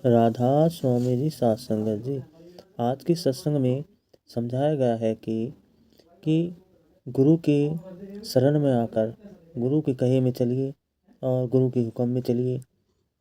राधा स्वामी जी सत्संग जी। आज के सत्संग में समझाया गया है कि गुरु के शरण में आकर गुरु के कहे में चलिए और गुरु के हुक्म में चलिए।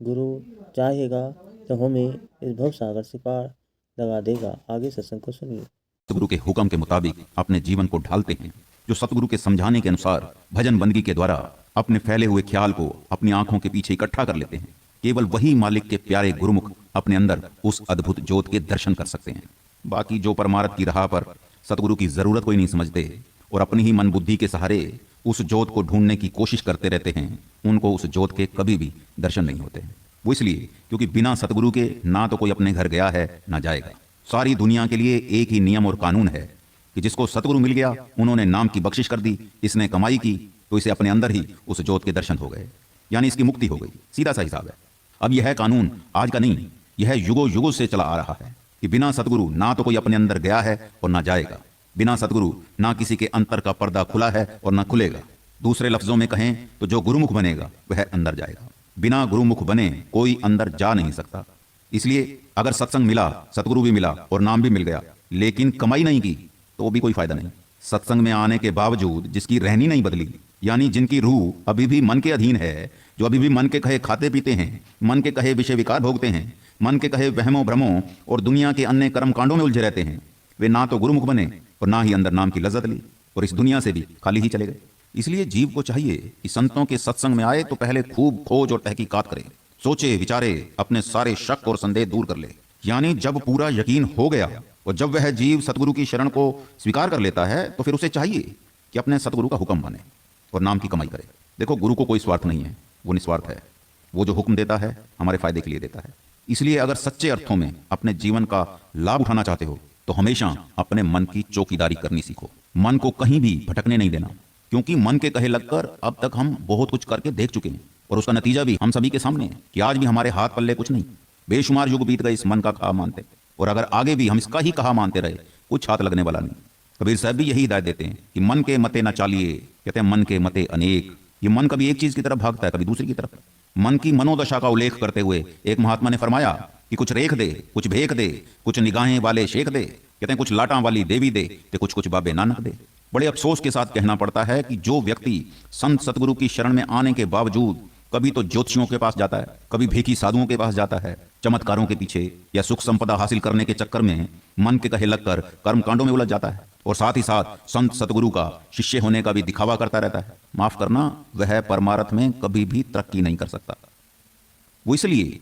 गुरु चाहेगा तो हमें इस भव सागर से पार लगा देगा। आगे सत्संग को सुनिए। सतगुरु के हुक्म के मुताबिक अपने जीवन को ढालते हैं, जो सतगुरु के समझाने के अनुसार भजन बंदगी के द्वारा अपने फैले हुए ख्याल को अपनी आंखों के पीछे इकट्ठा कर लेते हैं। केवल वही मालिक के प्यारे गुरुमुख अपने अंदर उस अद्भुत ज्योत के दर्शन कर सकते हैं। बाकी जो परमार्थ की राह पर सतगुरु की जरूरत कोई नहीं समझते और अपनी ही मन बुद्धि के सहारे उस ज्योत को ढूंढने की कोशिश करते रहते हैं, उनको उस ज्योत के कभी भी दर्शन नहीं होते। वो इसलिए क्योंकि बिना सतगुरु के ना तो कोई अपने घर गया है ना जाएगा। सारी दुनिया के लिए एक ही नियम और कानून है कि जिसको सतगुरु मिल गया, उन्होंने नाम की बख्शिश कर दी, इसने कमाई की, तो इसे अपने अंदर ही उस ज्योत के दर्शन हो गए, यानी इसकी मुक्ति हो गई। सीधा सा हिसाब है। अब यह कानून आज का नहीं, यह युगों युगों से चला आ रहा है कि बिना सतगुरु ना तो कोई अपने अंदर गया है और ना जाएगा। बिना सतगुरु ना किसी के अंतर का पर्दा खुला है और ना खुलेगा। दूसरे लफ्जों में कहें तो जो गुरुमुख बनेगा वह अंदर जाएगा। बिना गुरुमुख बने कोई अंदर जा नहीं सकता। इसलिए अगर सत्संग मिला, सतगुरु भी मिला और नाम भी मिल गया, लेकिन कमाई नहीं की तो भी कोई फायदा नहीं। सत्संग में आने के बावजूद जिसकी रहनी नहीं बदली, यानी जिनकी रूह अभी भी मन के अधीन है, जो अभी भी मन के कहे खाते पीते हैं, मन के कहे विषय विकार भोगते हैं, मन के कहे वहमों भ्रमों और दुनिया के अन्य कर्म कांडों में उलझे रहते हैं, वे ना तो गुरुमुख बने और ना ही अंदर नाम की लज्जत ली और इस दुनिया से भी खाली ही चले गए। इसलिए जीव को चाहिए कि संतों के सत्संग में आए तो पहले खूब खोज और तहकीकात करे, सोचे विचारे, अपने सारे शक और संदेह दूर कर ले। यानी जब पूरा यकीन हो गया और जब वह जीव सतगुरु की शरण को स्वीकार कर लेता है, तो फिर उसे चाहिए कि अपने सतगुरु का हुक्म माने और नाम की कमाई करे। देखो, गुरु को कोई स्वार्थ नहीं है, वो निस्वार्थ है। वो जो हुक्म देता है हमारे फायदे के लिए देता है। इसलिए अगर सच्चे अर्थों में अपने जीवन का लाभ उठाना चाहते हो तो हमेशा अपने मन की चौकीदारी करनी सीखो। मन को कहीं भी भटकने नहीं देना, क्योंकि मन के कहे लगकर अब तक हम बहुत कुछ करके देख चुके हैं और उसका नतीजा भी हम सभी के सामने है कि आज भी हमारे हाथ पल्ले कुछ नहीं। बेशुमार युग बीत गए इस मन का कहा मानते, और अगर आगे भी हम इसका ही कहा मानते रहे, कुछ हाथ लगने वाला नहीं। कबीर साहब भी यही हिदायत देते हैं कि मन के मते ना चालिए, कहते हैं मन के मते अनेक। ये मन कभी एक चीज की तरफ भागता है, कभी दूसरी की तरफ। मन की मनोदशा का उल्लेख करते हुए एक महात्मा ने फरमाया कि कुछ रेख दे, कुछ भेख दे, कुछ निगाहें वाले शेख दे, कहते हैं कुछ लाटा वाली देवी दे, ते कुछ कुछ बाबे नानक दे। बड़े अफसोस के साथ कहना पड़ता है कि जो व्यक्ति संत सतगुरु की शरण में आने के बावजूद कभी तो ज्योतिषियों के पास जाता है, कभी भेखी साधुओं के पास जाता है, चमत्कारों के पीछे या सुख संपदा हासिल करने के चक्कर में मन के कहे लगकर कर्म कांडों में उलझ जाता है और साथ ही साथ संत सतगुरु का शिष्य होने का भी दिखावा करता रहता है, माफ करना, वह परमार्थ में कभी भी तरक्की नहीं कर सकता। वो इसलिए